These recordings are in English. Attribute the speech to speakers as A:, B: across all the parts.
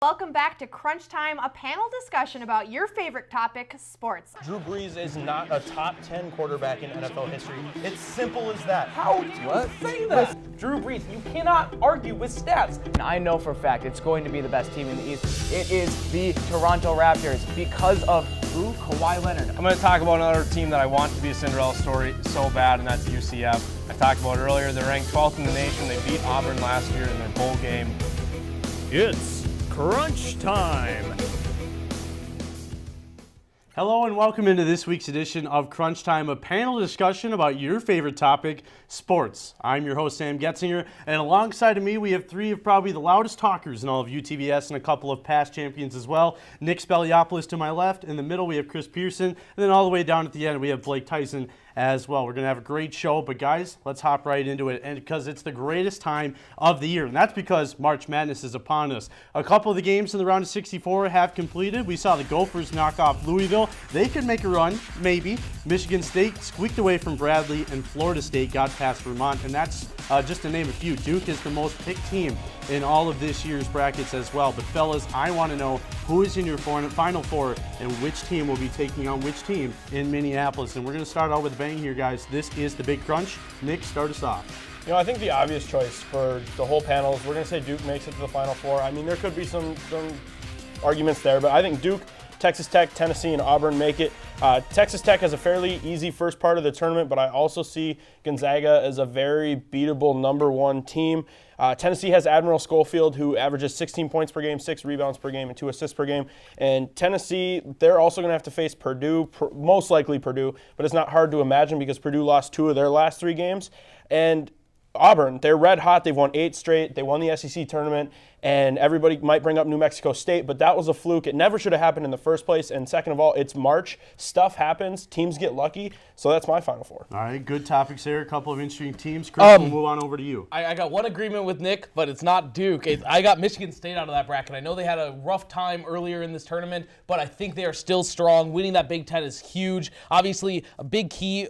A: Welcome back to Crunch Time, a panel discussion about your favorite topic, sports.
B: Drew Brees is not a top 10 quarterback in NFL history. It's simple as that. How do you say that? Drew Brees, you cannot argue with stats.
C: I know for a fact it's going to be the best team in the East. It is the Toronto Raptors because of who? Kawhi Leonard.
D: I'm going to talk about another team that I want to be a Cinderella story so bad, and that's UCF. I talked about it earlier. They're ranked 12th in the nation. They beat Auburn last year in their bowl game.
E: It's Crunch Time.
F: Hello and welcome into this week's edition of Crunch Time, a panel discussion about your favorite topic, sports. I'm your host, Sam Getzinger, and alongside of me we have three of probably the loudest talkers in all of UTVS and a couple of past champions as well. Nick Speliopoulos to my left, in the middle we have Chris Pearson, and then all the way down at the end we have Blake Tyson as well. We're going to have a great show, but guys, let's hop right into it, and because it's the greatest time of the year, and that's because March Madness is upon us. A couple of the games in the round of 64 have completed. We saw the Gophers knock off Louisville. They could make a run, maybe. Michigan State squeaked away from Bradley, and Florida State got past Vermont, and that's just to name a few. Duke is the most picked team in all of this year's brackets as well. But fellas, I want to know who is in your Final Four and which team will be taking on which team in Minneapolis. And we're going to start out with a bang here, guys. This is the Big Crunch. Nick, start us off.
B: You know, I think the obvious choice for the whole panel is we're going to say Duke makes it to the Final Four. I mean, there could be some arguments there, but I think Duke, Texas Tech, Tennessee, and Auburn make it. Texas Tech has a fairly easy first part of the tournament, but I also see Gonzaga as a very beatable number one team. Tennessee has Admiral Schofield, who averages 16 points per game, 6 rebounds per game, and 2 assists per game. And Tennessee, they're also going to have to face Purdue, most likely Purdue, but it's not hard to imagine because Purdue lost 2 of their last 3 games. And Auburn, they're red hot. They've won 8 straight. They won the SEC tournament, and everybody might bring up New Mexico State, but that was a fluke. It never should have happened in the first place. And second of all, it's March. Stuff happens. Teams get lucky. So that's my Final Four.
F: All right, good topics there. A couple of interesting teams. Chris, we'll move on over to you.
G: I got one agreement with Nick, but it's not Duke. I got Michigan State out of that bracket. I know they had a rough time earlier in this tournament, but I think they are still strong. Winning that Big Ten is huge. Obviously, a big key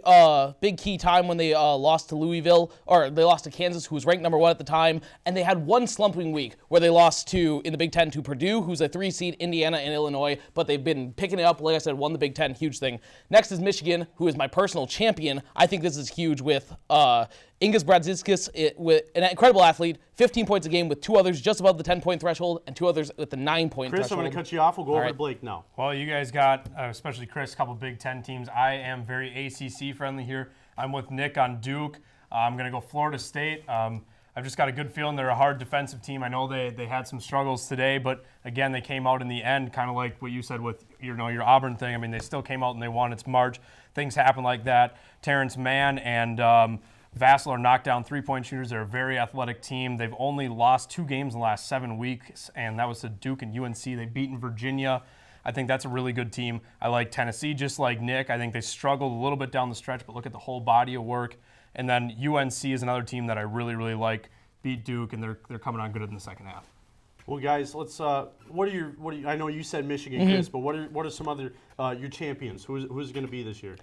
G: time when they lost to Louisville, or they lost to Kansas, who was ranked number 1 at the time, and they had one slumping week where they lost in the Big Ten to Purdue, who's a 3 seed, Indiana, and Illinois, but they've been picking it up. Like I said, won the Big Ten, huge thing. Next is Michigan, who is my personal champion. I think this is huge with Ingas Brazdeikis, with an incredible athlete, 15 points a game with 2 others just above the 10-point threshold and 2 others with the 9-point threshold.
F: Chris, I'm going to cut you off. We'll go over to Blake now.
D: Well, you guys got, especially Chris, a couple Big Ten teams. I am very ACC friendly here. I'm with Nick on Duke. I'm going to go Florida State. I've just got a good feeling they're a hard defensive team. I know they had some struggles today, but again, they came out in the end, kind of like what you said with your Auburn thing. I mean, they still came out and they won. It's March. Things happen like that. Terrence Mann and Vassell are knockdown 3-point shooters. They're a very athletic team. They've only lost 2 games in the last 7 weeks, and that was to Duke and UNC. They've beaten Virginia. I think that's a really good team. I like Tennessee just like Nick. I think they struggled a little bit down the stretch, but look at the whole body of work. And then UNC is another team that I really, really like. Beat Duke, and they're coming on good in the second half.
F: Well, guys, let's. What are you? I know you said Michigan, Chris, but what are some other your champions? Who's going to be this year?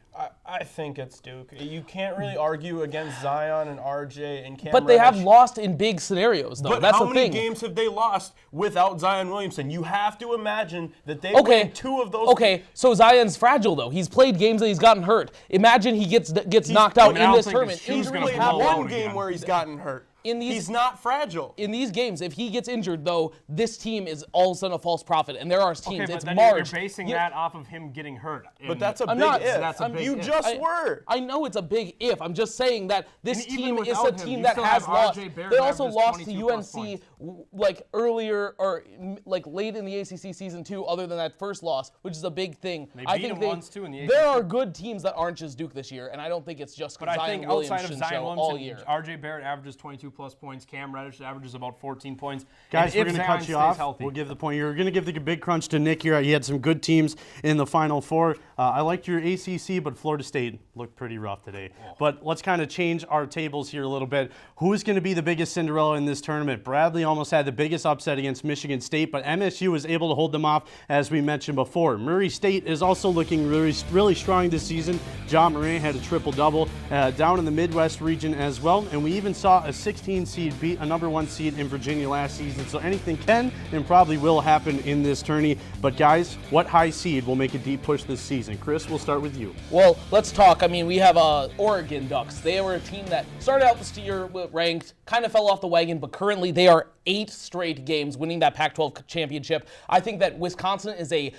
B: I think it's Duke. You can't really argue against Zion and RJ and Cam.
G: But they have
B: Reddish.
G: lost in big scenarios, though.
B: But
G: that's
B: how
G: the
B: many
G: thing.
B: games have they lost without Zion Williamson? You have to imagine that they win 2 of those.
G: Okay, so Zion's fragile though. He's played games that he's gotten hurt. Imagine he gets knocked out in this tournament.
B: He's played one game where he's gotten hurt. He's not fragile.
G: In these games, if he gets injured, though, this team is all of a sudden a false prophet. And there are teams.
D: Okay,
G: it's
D: but then
G: March.
D: you're basing that off of him getting hurt.
B: But that's a
G: I'm
B: big
G: not,
B: if.
D: That's a big
B: you
D: if.
B: just were.
G: I know it's a big if. I'm just saying that this
D: And even
G: team is
D: without
G: a
D: him,
G: team
D: you
G: that
D: still
G: has
D: have
G: lost.
D: RJ Barrett
G: They
D: who
G: also
D: averages
G: lost to
D: 22 plus
G: UNC
D: points.
G: like earlier or like late in the ACC season 2. Other than that first loss, which is a big thing.
D: They beat them once too in the ACC.
G: There are good teams that aren't just Duke this year, and I don't think it's just
D: But I
G: Zion
D: think outside of
G: Williamson
D: Zion
G: show
D: Williamson,
G: all year.
D: RJ Barrett averages 22 plus points. Cam Reddish averages about 14 points.
F: Guys,
D: And
F: we're going to cut you
D: Zion
F: off.
D: stays healthy.
F: We'll give the point. You're going to give the big crunch to Nick here. He had some good teams in the Final Four. I liked your ACC, but Florida State looked pretty rough today. But let's kind of change our tables here a little bit. Who is going to be the biggest Cinderella in this tournament? Bradley almost had the biggest upset against Michigan State, but but MSU was able to hold them off, as we mentioned before. Murray State is also looking really strong this season. John Morant had a triple-double down in the Midwest region as well, and we even saw a 16 seed beat a number 1 seed in Virginia last season, so anything can and probably will happen in this tourney. But guys, what high seed will make a deep push this season? Chris, we'll start with you.
G: Well, let's talk. I mean, we have Oregon Ducks. They were a team that started out this year ranked, kind of fell off the wagon, but currently they are 8 straight games winning that Pac-12 championship. I think that Wisconsin is a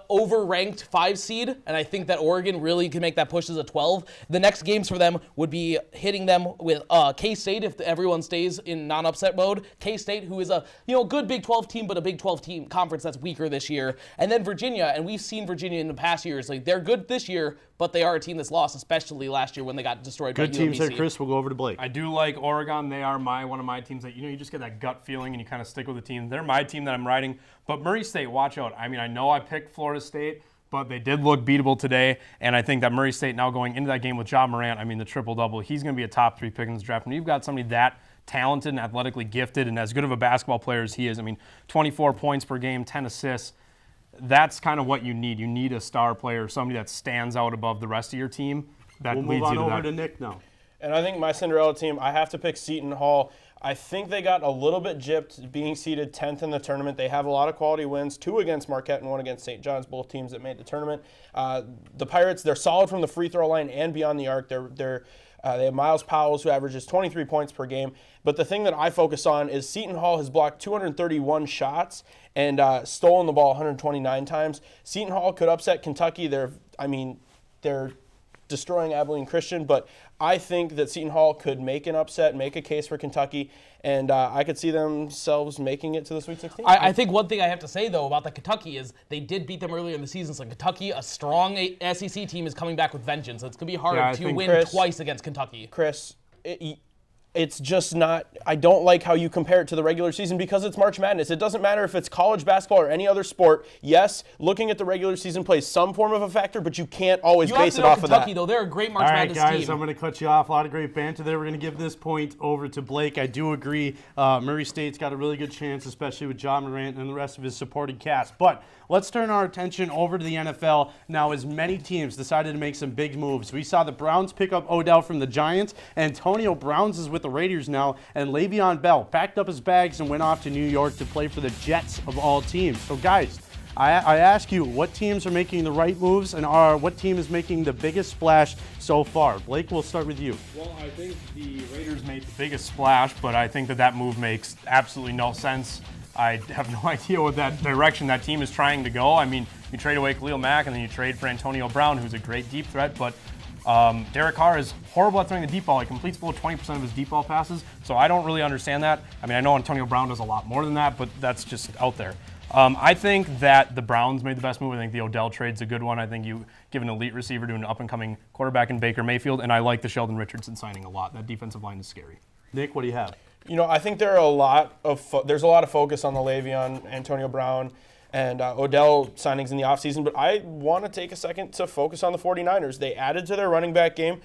G: over-ranked 5 seed, and I think that Oregon really can make that push as a 12. The next games for them would be hitting them with K-State if everyone stays in non-upset mode. K-State, who is a good Big 12 team, but a Big 12 team conference that's weaker this year. And then Virginia, and we've seen Virginia in the past years. Like, they're good this year, but they are a team that's lost, especially last year when they got destroyed by UMBC.
F: Good teams there, Chris. We'll go over to Blake.
D: I do like Oregon. They are one of my teams that, you just get that gut feeling and you kind of stick with the team. They're my team that I'm riding. But Murray State, watch out. I mean, I know I picked Florida State, but they did look beatable today. And I think that Murray State now going into that game with John Morant, I mean, the triple-double, he's going to be a top 3 pick in this draft. When you've got somebody that talented and athletically gifted and as good of a basketball player as he is, I mean, 24 points per game, 10 assists, that's kind of what you need. You need a star player, somebody that stands out above the rest of your team. That
F: We'll
D: leads
F: move on
D: you to
F: over
D: that.
F: to Nick now.
B: And I think my Cinderella team, I have to pick Seton Hall. I think they got a little bit gypped being seeded 10th in the tournament. They have a lot of quality wins, 2 against Marquette and 1 against St. John's, both teams that made the tournament. The Pirates, they're solid from the free throw line and beyond the arc. They have Miles Powell, who averages 23 points per game. But the thing that I focus on is Seton Hall has blocked 231 shots and stolen the ball 129 times. Seton Hall could upset Kentucky. They're destroying Abilene Christian, but I think that Seton Hall could make an upset, make a case for Kentucky, and I could see themselves making it to the Sweet 16.
G: I think one thing I have to say, though, about the Kentucky is they did beat them earlier in the season. So Kentucky, a strong SEC team, is coming back with vengeance. It's going to be hard to win twice against Kentucky.
B: Chris, it's just not – I don't like how you compare it to the regular season because it's March Madness. It doesn't matter if it's college basketball or any other sport. Yes, looking at the regular season plays some form of a factor, but you can't always base it off
G: Kentucky,
B: of that.
G: Though, they're a great March Madness
F: All right, guys,
G: team.
F: I'm going to cut you off. A lot of great banter there. We're going to give this point over to Blake. I do agree. Murray State's got a really good chance, especially with John Morant and the rest of his supporting cast. But let's turn our attention over to the NFL. Now, as many teams decided to make some big moves. We saw the Browns pick up Odell from the Giants. Antonio Browns is with the Raiders now. And Le'Veon Bell packed up his bags and went off to New York to play for the Jets of all teams. So, guys, I ask you, what teams are making the right moves and what team is making the biggest splash so far? Blake, we'll start with you.
D: Well, I think the Raiders made the biggest splash, but I think that move makes absolutely no sense. I have no idea what that direction that team is trying to go. I mean, you trade away Khalil Mack and then you trade for Antonio Brown, who's a great deep threat, but Derek Carr is horrible at throwing the deep ball. He completes below 20% of his deep ball passes, so I don't really understand that. I mean, I know Antonio Brown does a lot more than that, but that's just out there. I think that the Browns made the best move. I think the Odell trade's a good one. I think you give an elite receiver to an up-and-coming quarterback in Baker Mayfield, and I like the Sheldon Richardson signing a lot. That defensive line is scary.
F: Nick, what do you have?
B: I think there's a lot of focus on the Le'Veon, Antonio Brown, and Odell signings in the offseason, but I want to take a second to focus on the 49ers. They added to their running back game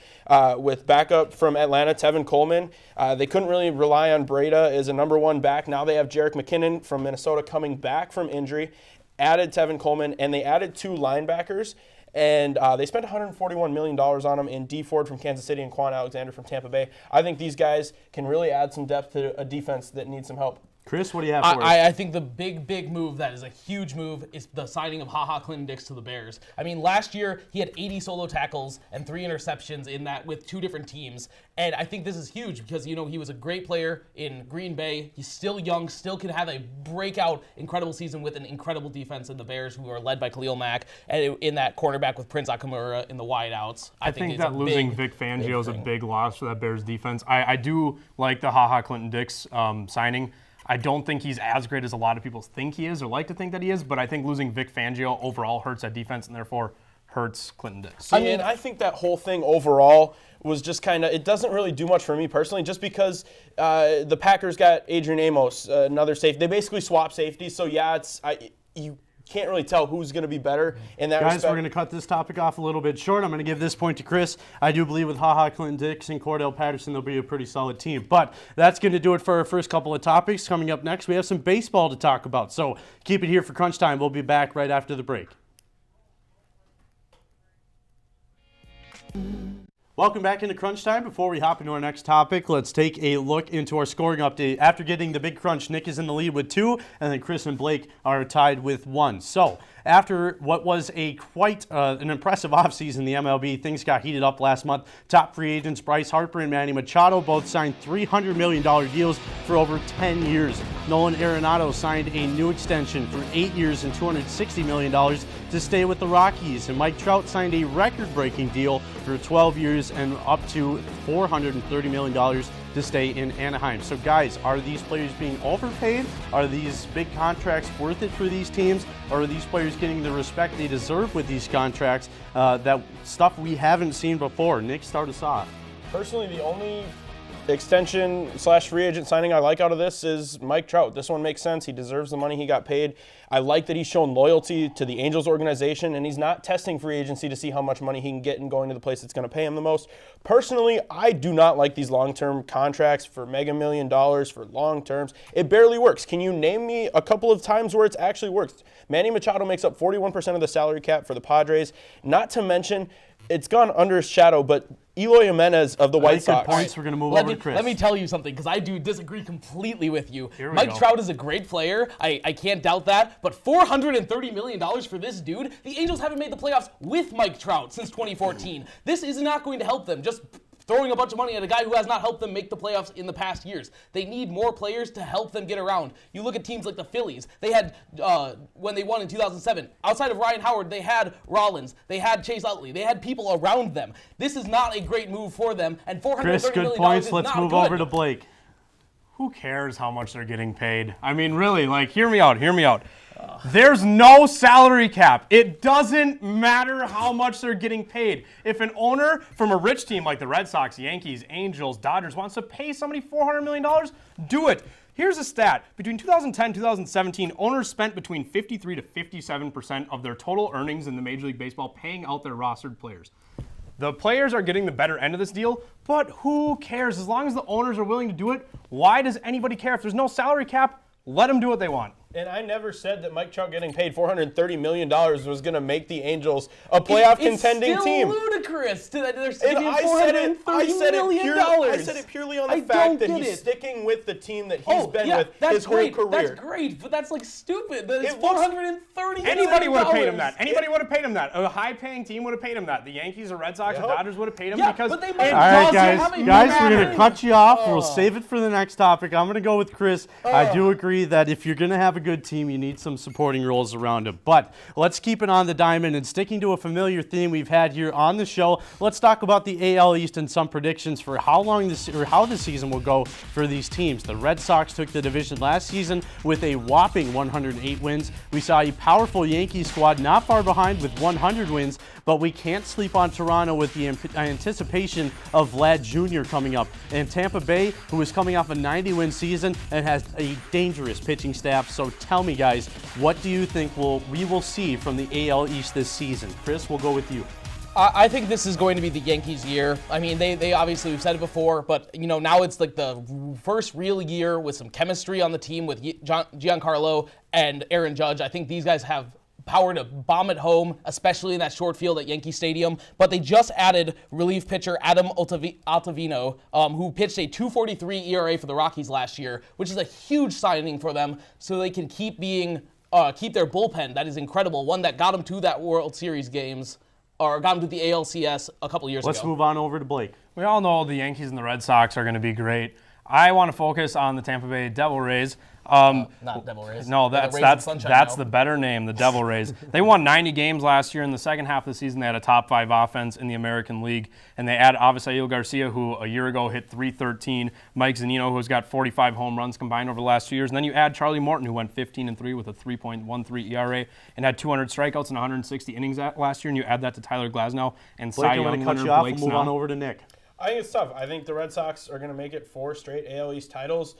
B: with backup from Atlanta, Tevin Coleman. They couldn't really rely on Breda as a number 1 back. Now they have Jerick McKinnon from Minnesota coming back from injury, added Tevin Coleman, and they added 2 linebackers. And they spent $141 million on them in Dee Ford from Kansas City and Quan Alexander from Tampa Bay. I think these guys can really add some depth to a defense that needs some help.
F: Chris, what do you have for us?
G: I think the big move that is a huge move is the signing of HaHa Clinton-Dix to the Bears. I mean, last year he had 80 solo tackles and 3 interceptions in that with 2 different teams. And I think this is huge because, he was a great player in Green Bay. He's still young, still can have a breakout, incredible season with an incredible defense in the Bears, who are led by Khalil Mack, and in that cornerback with Prince Akamura in the wideouts.
D: I think that losing Vic Fangio is a big loss for that Bears defense. I do like the HaHa Clinton-Dix signing. I don't think he's as great as a lot of people think he is or like to think that he is, but I think losing Vic Fangio overall hurts that defense and therefore hurts Clinton-Dix.
B: I think that whole thing overall was just kind of – it doesn't really do much for me personally just because the Packers got Adrian Amos, another safety. They basically swap safeties, so yeah, you can't really tell who's going to be better in that
F: Guys,
B: respect.
F: we're going to cut this topic off a little bit short. I'm going to give this point to Chris. I do believe with HaHa, Clinton Dix, and Cordell Patterson, they'll be a pretty solid team. But that's going to do it for our first couple of topics. Coming up next, we have some baseball to talk about. So keep it here for Crunch Time. We'll be back right after the break. Welcome back into Crunch Time. Before we hop into our next topic, let's take a look into our scoring update. After getting the big crunch, Nick is in the lead with 2, and then Chris and Blake are tied with 1. So after what was a quite an impressive offseason in the MLB, things got heated up last month. Top free agents Bryce Harper and Manny Machado both signed $300 million deals for over 10 years. Nolan Arenado signed a new extension for 8 years and $260 million to stay with the Rockies. And Mike Trout signed a record-breaking deal for 12 years and up to $430 million to stay in Anaheim. So guys, are these players being overpaid? Are these big contracts worth it for these teams? Or are these players getting the respect they deserve with these contracts? That stuff we haven't seen before. Nick, start us off.
B: Personally, the only extension / free agent signing I like out of this is Mike Trout. This one makes sense. He deserves the money he got paid. I like that he's shown loyalty to the Angels organization, and he's not testing free agency to see how much money he can get and going to the place that's going to pay him the most. Personally, I do not like these long-term contracts for mega $1 million for long terms. It barely works. Can you name me a couple of times where it's actually worked? Manny Machado makes up 41% of the salary cap for the Padres. Not to mention, it's gone under his shadow, but Eloy Jimenez of the White Sox.
F: Good points. We're going to move over to Chris.
G: Let me tell you something, because I do disagree completely with you.
D: Here we
G: Mike
D: go.
G: Trout is a great player. I can't doubt that. But $430 million for this dude? The Angels haven't made the playoffs with Mike Trout since 2014. This is not going to help them. Just throwing a bunch of money at a guy who has not helped them make the playoffs in the past years. They need more players to help them get around. You look at teams like the Phillies. They had, when they won in 2007, outside of Ryan Howard, they had Rollins. They had Chase Utley. They had people around them. This is not a great move for them. And $430
F: Chris, good
G: million
F: points.
G: is
F: Let's
G: not
F: move
G: good.
F: over to Blake.
D: Who cares how much they're getting paid? I mean, really, like, hear me out. There's no salary cap. It doesn't matter how much they're getting paid. If an owner from a rich team like the Red Sox, Yankees, Angels, Dodgers wants to pay somebody $400 million, do it. Here's a stat. Between 2010 and 2017, owners spent between 53 to 57% of their total earnings in the Major League Baseball paying out their rostered players. The players are getting the better end of this deal, but who cares? As long as the owners are willing to do it, why does anybody care? If there's no salary cap, let them do what they want.
B: And I never said that Mike Trout getting paid $430 million was going to make the Angels a playoff contending team.
G: It's still ludicrous. They're
B: And
G: saving $430 million.
B: I said it purely on the fact that he's sticking with the team that he's been with his whole career.
G: That's great, but that's like stupid. It's
B: It looks-
G: $430 million.
D: Anybody would have paid him that. Anybody would have paid him that. A high-paying team would have paid him that. The Yankees or Red Sox or Dodgers would have paid him because
G: but they
D: it
G: might-
F: All right,
D: doesn't
F: guys,
D: matter.
F: we're going to cut you off. We'll save it for the next topic. I'm going to go with Chris. I do agree that if you're going to have a good team, you need some supporting roles around it. But let's keep it on the diamond and sticking to a familiar theme we've had here on the show. Let's talk about the AL East and some predictions for how the season will go for these teams. The Red Sox took the division last season with a whopping 108 wins. We saw a powerful Yankees squad not far behind with 100 wins, but we can't sleep on Toronto with the anticipation of Vlad Jr. coming up. And Tampa Bay, who is coming off a 90-win season and has a dangerous pitching staff. So tell me, guys, what do you think we will see from the AL East this season? Chris, we'll go with you.
G: I think this is going to be the Yankees' year. I mean, they obviously, we've said it before, but now it's like the first real year with some chemistry on the team with Giancarlo and Aaron Judge. I think these guys have power to bomb it home, especially in that short field at Yankee Stadium. But they just added relief pitcher Adam Ottavino, who pitched a 2.43 ERA for the Rockies last year, which is a huge signing for them, so they can keep their bullpen. That is incredible. One that got them to that World Series games, or got them to the ALCS a couple years ago.
F: Let's move on over to Blake.
D: We all know the Yankees and the Red Sox are going to be great. I want to focus on the Tampa Bay Devil Rays.
G: Not Devil Rays.
D: No,
G: They're
D: that's
G: the Rays of Sunshine now.
D: the better name, the Devil Rays. They won 90 games last year. In the second half of the season, they had a top 5 offense in the American League. And they add Avisail Garcia, who a year ago hit .313. Mike Zunino, who's got 45 home runs combined over the last 2 years. And then you add Charlie Morton, who went 15-3 with a 3.13 ERA and had 200 strikeouts and 160 innings last year. And you add that to Tyler Glasnow and
F: Blake,
D: Cy
F: I'm
D: Young
F: going to cut
D: winner
F: you off
D: Blake
F: and move
D: Snell.
F: on over to Nick.
B: I think it's tough. I think the Red Sox are going to make it 4 straight AL East titles.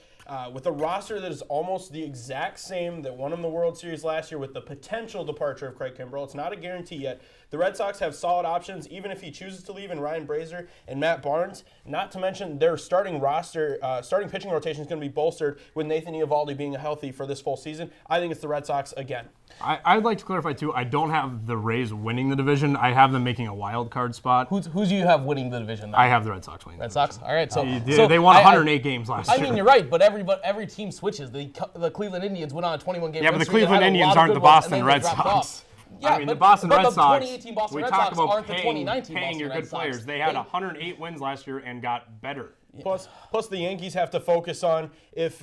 B: with a roster that is almost the exact same that won them the World Series last year with the potential departure of Craig Kimbrell. It's not a guarantee yet. The Red Sox have solid options, even if he chooses to leave, in Ryan Brazier and Matt Barnes. Not to mention their starting pitching rotation is going to be bolstered with Nathan Eovaldi being healthy for this full season. I think it's the Red Sox again.
D: I'd like to clarify, too, I don't have the Rays winning the division. I have them making a wild card spot.
G: Who do you have winning the division then?
D: I have the Red Sox winning the
G: Red
D: division.
G: Sox? All right. So
D: they won 108 games last year.
G: I mean, you're right, but every team switches. The Cleveland Indians went on a 21-game
D: Yeah,
G: win
D: but the
G: streak. They
D: Cleveland
G: had a
D: Indians
G: lot of
D: aren't
G: good
D: the
G: ones,
D: Boston
G: and then they
D: Red
G: dropped
D: Sox.
G: off. Yeah,
D: I mean, the Boston Red
G: the
D: Sox,
G: 2018 Boston
D: we
G: Red
D: talk
G: Sox
D: about
G: aren't the 2019
D: paying
G: Boston
D: your
G: Red
D: good
G: Sox.
D: players. They had 108 wins last year and got better.
B: Plus the Yankees have to focus on if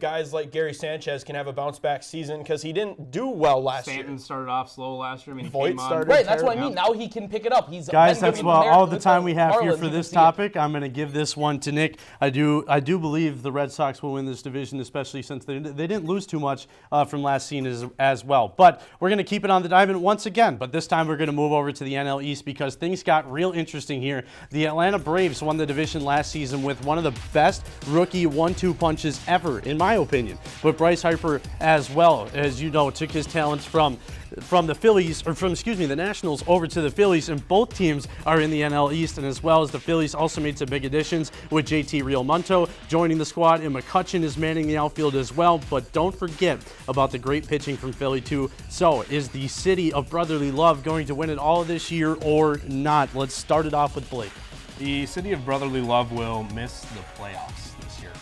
B: guys like Gary Sanchez can have a bounce back season because he didn't do well last year.
D: Stanton started off slow last year. I mean, he
B: Voit
D: came on.
B: started
G: Right, that's what I
B: terrible.
G: mean. Now he can pick it up. He's
F: Guys,
G: been
F: that's
G: good
F: all the
G: with
F: time we have here
G: Marlins.
F: for
G: You can
F: this
G: see it.
F: topic. I'm going to give this one to Nick. I do believe the Red Sox will win this division, especially since they didn't lose too much from last season as well. But we're going to keep it on the diamond once again. But this time we're going to move over to the NL East because things got real interesting here. The Atlanta Braves won the division last season with one of the best rookie 1-2 punches ever, in my opinion. But Bryce Harper, as well, as you know, took his talents from the Phillies, or the Nationals over to the Phillies, and both teams are in the NL East, and as well as the Phillies also made some big additions with JT Realmuto joining the squad, and McCutchen is manning the outfield as well. But don't forget about the great pitching from Philly too. So is the city of brotherly love going to win it all this year or not? Let's start it off with Blake.
D: The city of brotherly love will miss the playoffs this year.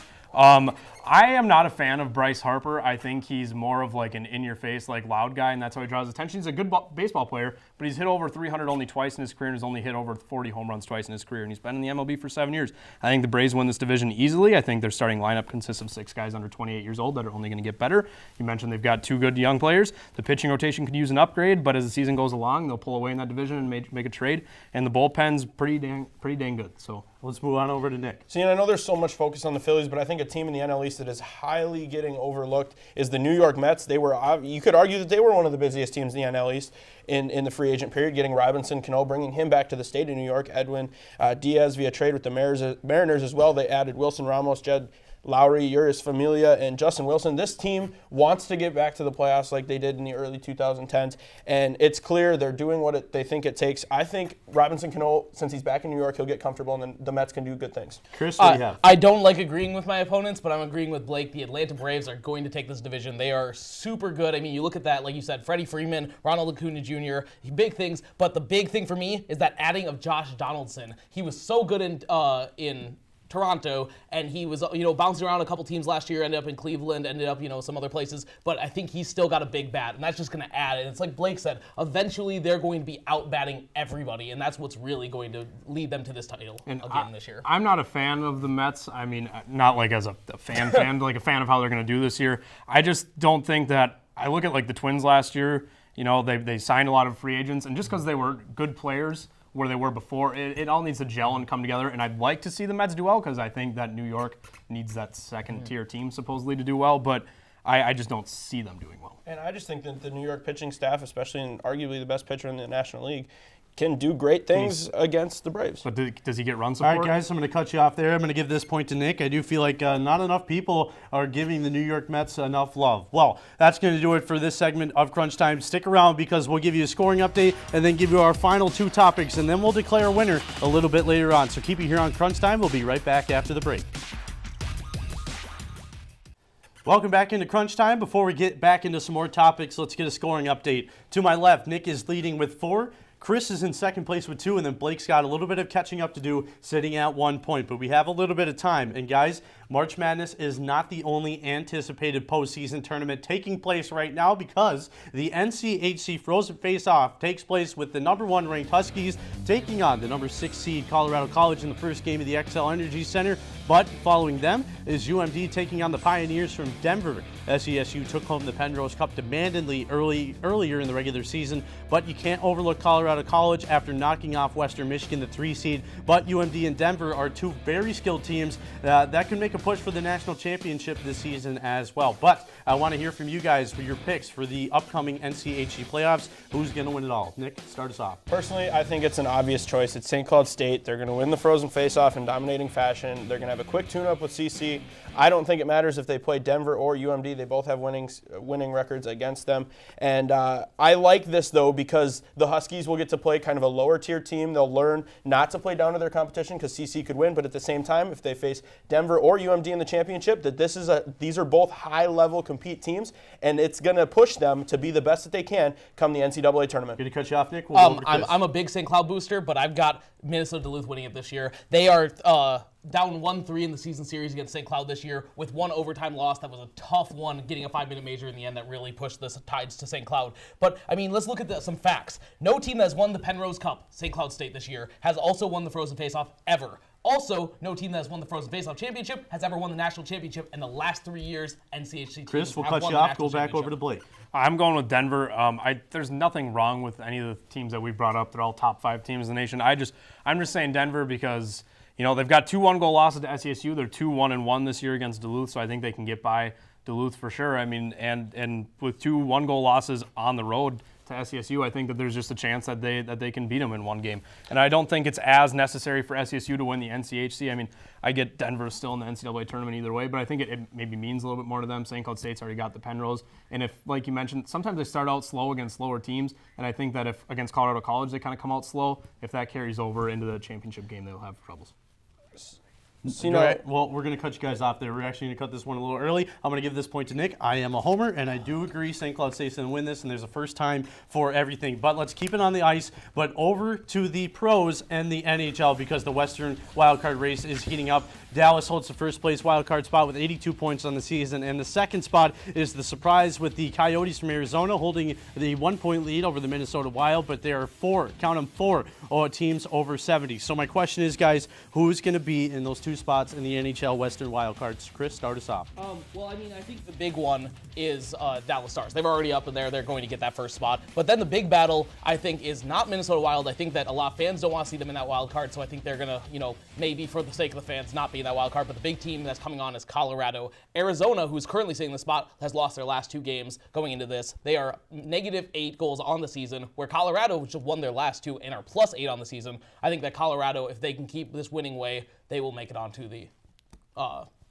D: I am not a fan of Bryce Harper. I think he's more of like an in-your-face, like loud guy, and that's how he draws attention. He's a good baseball player, but he's hit over 300 only twice in his career and has only hit over 40 home runs twice in his career, and he's been in the MLB for 7 years. I think the Braves win this division easily. I think their starting lineup consists of 6 guys under 28 years old that are only going to get better. You mentioned they've got 2 good young players. The pitching rotation could use an upgrade, but as the season goes along, they'll pull away in that division and make a trade, and the bullpen's pretty dang good. So
F: let's move on over to Nick.
B: See, and I know there's so much focus on the Phillies, but I think a team in the NL East that is highly getting overlooked is the New York Mets. You could argue that they were one of the busiest teams in the NL East in the free agent period, getting Robinson Cano, bringing him back to the state of New York, Edwin Diaz via trade with the Mariners as well. They added Wilson Ramos, Jed Lowry, Uris Familia, and Justin Wilson. This team wants to get back to the playoffs like they did in the early 2010s, and it's clear they're doing what they think it takes. I think Robinson Cano, since he's back in New York, he'll get comfortable, and then the Mets can do good things.
F: Chris, what do you have?
G: I don't like agreeing with my opponents, but I'm agreeing with Blake. The Atlanta Braves are going to take this division. They are super good. I mean, you look at that, like you said, Freddie Freeman, Ronald Acuna Jr., big things, but the big thing for me is that adding of Josh Donaldson. He was so good in Toronto, and he was bouncing around a couple teams last year, ended up in Cleveland, ended up some other places, but I think he's still got a big bat, and that's just going to add. And it's like Blake said, eventually they're going to be out-batting everybody, and that's what's really going to lead them to this title again this year.
D: I'm not a fan of the Mets. I mean, not like as a fan, like a fan of how they're going to do this year. I just don't think that. I look at like the Twins last year. They signed a lot of free agents, and just because they were good players where they were before, it all needs to gel and come together. And I'd like to see the Mets do well because I think that New York needs that second-tier team supposedly to do well, but I just don't see them doing well.
B: And I just think that the New York pitching staff, especially in arguably the best pitcher in the National League, can do great things against the Braves.
D: But does he get run support?
F: All right, guys, I'm going to cut you off there. I'm going to give this point to Nick. I do feel like not enough people are giving the New York Mets enough love. Well, that's going to do it for this segment of Crunch Time. Stick around because we'll give you a scoring update and then give you our final 2 topics, and then we'll declare a winner a little bit later on. So keep it here on Crunch Time. We'll be right back after the break. Welcome back into Crunch Time. Before we get back into some more topics, let's get a scoring update. To my left, Nick is leading with 4. Chris is in second place with 2, and then Blake's got a little bit of catching up to do, sitting at 1 point. But we have a little bit of time. And guys, March Madness is not the only anticipated postseason tournament taking place right now because the NCHC Frozen Faceoff takes place with the number 1 ranked Huskies taking on the number 6 seed Colorado College in the first game of the XL Energy Center. But following them is UMD taking on the Pioneers from Denver. SESU took home the Penrose Cup demandingly earlier in the regular season, but you can't overlook Colorado College after knocking off Western Michigan, the 3 seed. But UMD and Denver are 2 very skilled teams that can make a push for the national championship this season as well. But I want to hear from you guys for your picks for the upcoming NCHC playoffs. Who's going to win it all? Nick, start us off.
B: Personally, I think it's an obvious choice. It's St. Cloud State. They're going to win the Frozen Faceoff in dominating fashion. They're going to have a quick tune-up with CC. I don't think it matters if they play Denver or UMD. They both have winning records against them. And I like this, though, because the Huskies will get to play kind of a lower-tier team. They'll learn not to play down to their competition because CC could win. But at the same time, if they face Denver or UMD in the championship, that these are both high-level compete teams, and it's going to push them to be the best that they can come the NCAA tournament.
F: Going to cut you off, Nick? We'll go over to Chris.
G: I'm a big St. Cloud booster, but I've got Minnesota Duluth winning it this year. They are down 1-3 in the season series against St. Cloud this year with one overtime loss. That was a tough one, getting a 5-minute major in the end that really pushed the tides to St. Cloud. But, I mean, let's look at some facts. No team that has won the Penrose Cup, St. Cloud State this year, has also won the Frozen Faceoff ever. Also, no team that has won the Frozen Faceoff Championship has ever won the National Championship in the last 3 years. NCHC teams
F: Chris, we'll
G: have
F: cut
G: won
F: you
G: the
F: off.
G: National
F: Go back over
G: Championship.
F: to Blake.
D: I'm going with Denver. There's nothing wrong with any of the teams that we brought up. They're all top 5 teams in the nation. I'm just saying Denver because they've got 2 1-goal losses to SESU. They're 2-1-1 this year against Duluth, so I think they can get by Duluth for sure. I mean, and with 2 1-goal losses on the road to SESU, I think that there's just a chance that they can beat them in one game. And I don't think it's as necessary for SESU to win the NCHC. I mean, I get Denver still in the NCAA tournament either way, but I think it maybe means a little bit more to them. St. Cloud State's already got the Penrose. And if, like you mentioned, sometimes they start out slow against slower teams, and I think that if against Colorado College they kind of come out slow, if that carries over into the championship game, they'll have troubles.
F: Well, we're going to cut you guys off there. We're actually going to cut this one a little early. I'm going to give this point to Nick. I am a homer, and I do agree St. Cloud State's going to win this, and there's a first time for everything. But let's keep it on the ice. But over to the pros and the NHL because the Western wildcard race is heating up. Dallas holds the first place wildcard spot with 82 points on the season, and the second spot is the surprise with the Coyotes from Arizona holding the 1-point lead over the Minnesota Wild, but there are 4 teams over 70. So my question is, guys, who's going to be in those 2 spots in the NHL Western wildcards? Chris, start us off.
G: Well, I mean, I think the big one is Dallas Stars. They're already up in there. They're going to get that first spot. But then the big battle, I think, is not Minnesota Wild. I think that a lot of fans don't want to see them in that wild card, so I think they're going to, maybe for the sake of the fans, not be in that wild card. But the big team that's coming on is Colorado. Arizona, who's currently sitting in the spot, has lost their last 2 games going into this. They are -8 goals on the season, where Colorado, which have won their last 2 and are +8 on the season. I think that Colorado, if they can keep this winning way, they will make it onto the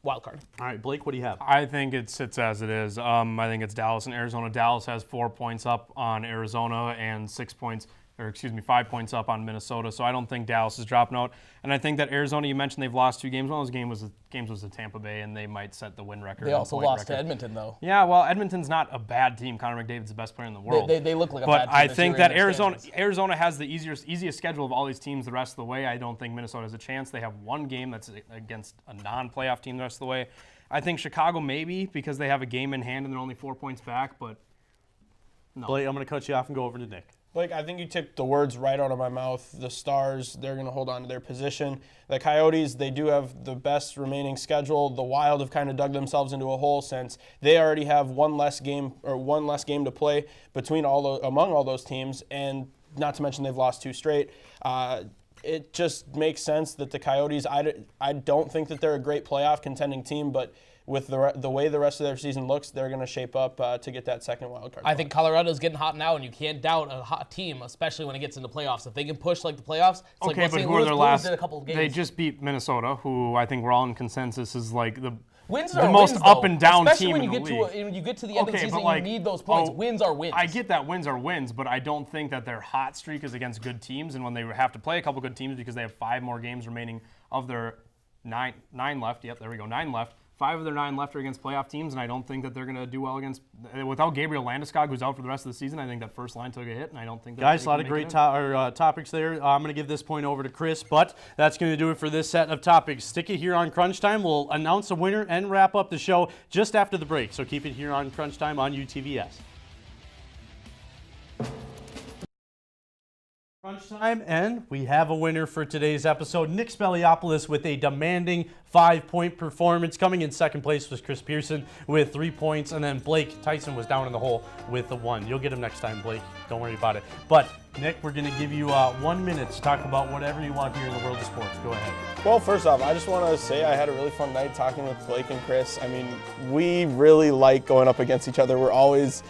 G: wild card.
F: All right, Blake, what do you have?
D: I think it sits as it is. I think it's Dallas and Arizona. Dallas has 4 points up on Arizona and 5 points up on Minnesota. So I don't think Dallas is dropping out. And I think that Arizona, you mentioned they've lost 2 games. One of those games was at Tampa Bay, and they might set the win record.
G: They also lost to Edmonton, though.
D: Yeah, well, Edmonton's not a bad team. Connor McDavid's the best player in the world.
G: They look like a bad team.
D: But I think that Arizona has the easiest schedule of all these teams the rest of the way. I don't think Minnesota has a chance. They have 1 game that's against a non-playoff team the rest of the way. I think Chicago maybe because they have a game in hand and they're only 4 points back, but no.
F: Blake, I'm going to cut you off and go over to Nick.
B: Blake, I think you took the words right out of my mouth. The Stars, they're going to hold on to their position. The Coyotes, they do have the best remaining schedule. The Wild have kind of dug themselves into a hole since they already have one less game to play among all those teams, and not to mention they've lost 2 straight. It just makes sense that the Coyotes, I don't think that they're a great playoff contending team, but with the way the rest of their season looks, they're going to shape up to get that second wild card.
G: I think Colorado's getting hot now, and you can't doubt a hot team, especially when it gets into playoffs. If they can push like the playoffs, it's
D: okay,
G: like
D: but
G: St.
D: who are
G: Louis
D: their
G: Blues
D: last?
G: did a couple of games.
D: They just beat Minnesota, who I think we're all in consensus is like the
G: Wins
D: the
G: are
D: most
G: wins,
D: up
G: though.
D: and down
G: Especially
D: team
G: when
D: in
G: you
D: the
G: get
D: league.
G: when you get to the end of the
D: Okay,
G: season,
D: but like,
G: you need those points. Wins are wins.
D: I get that wins are wins, but I don't think that their hot streak is against good teams. And when they have to play a couple good teams because they have 5 more games remaining of their 9 left. Yep, there we go, 9 left. 5 of their 9 left are against playoff teams, and I don't think that they're going to do well against without Gabriel Landeskog, who's out for the rest of the season. I think that first line took a hit, and I don't think that
F: guys, a lot of great topics there. I'm going to give this point over to Chris, but that's going to do it for this set of topics. Stick it here on Crunch Time. We'll announce a winner and wrap up the show just after the break. So keep it here on Crunch Time on UTVS. Crunch Time, and we have a winner for today's episode. Nick Speliopoulos with a demanding 5-point performance. Coming in second place was Chris Pearson with 3 points, and then Blake Tyson was down in the hole with the 1. You'll get him next time, Blake. Don't worry about it. But Nick, we're going to give you 1 minute to talk about whatever you want here in the world of sports. Go ahead.
B: Well, first off, I just want to say I had a really fun night talking with Blake and Chris. I mean, we really like going up against each other. We're always,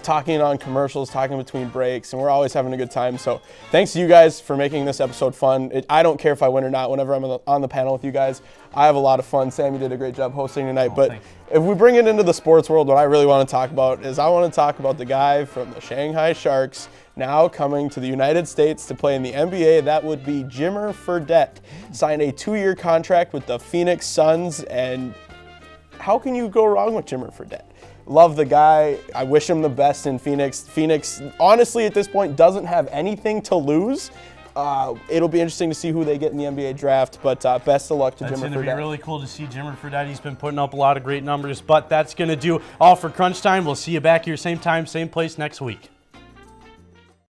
B: talking on commercials, talking between breaks, and we're always having a good time. So thanks to you guys for making this episode fun. I don't care if I win or not. Whenever I'm on the panel with you guys, I have a lot of fun. Sam, you did a great job hosting tonight. But
F: thanks.
B: if we bring it into the sports world, what I really want to talk about is I want to talk about the guy from the Shanghai Sharks now coming to the United States to play in the NBA. That would be Jimmer Fredette. Signed a 2-year contract with the Phoenix Suns, and how can you go wrong with Jimmer Fredette? Love the guy. I wish him the best in Phoenix. Phoenix, honestly, at this point, doesn't have anything to lose. It'll be interesting to see who they get in the NBA draft, but best of luck to Jimmer Fredette.
F: It's going to be really cool to see Jimmer Fredette. He's been putting up a lot of great numbers, but that's going to do all for Crunch Time. We'll see you back here same time, same place next week.